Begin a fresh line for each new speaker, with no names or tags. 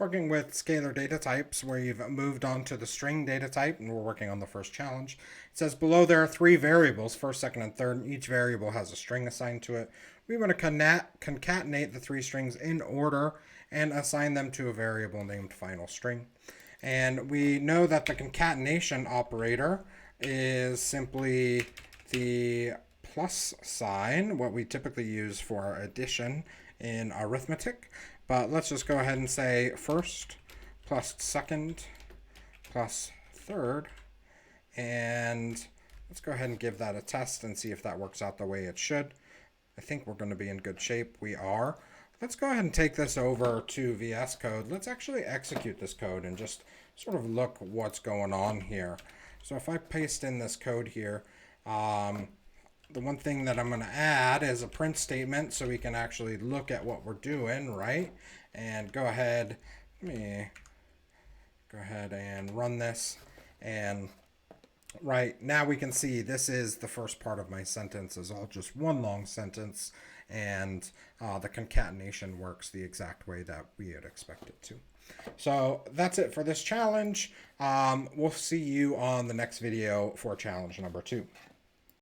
working with scalar data types. We've moved on to the string data type, and we're working on the first challenge. It says below there are three variables, first, second, and third, and each variable has a string assigned to it. We want to concatenate the three strings in order and assign them to a variable named final string. And we know that the concatenation operator is simply the plus sign, what we typically use for addition in arithmetic. But let's just go ahead and say first plus second plus third. And let's go ahead and give that a test and see if that works out the way it should. I think we're going to be in good shape. We are. Let's go ahead and take this over to VS Code. Let's actually execute this code and just sort of look what's going on here. So if I paste in this code here, the one thing that I'm going to add is a print statement so we can actually look at what we're doing, right? And go ahead, let me go ahead and run this. And right now we can see this is the first part of my sentence is all just one long sentence, and the concatenation works the exact way that we had expected to. So that's it for this challenge. We'll see you on the next video for challenge number 2.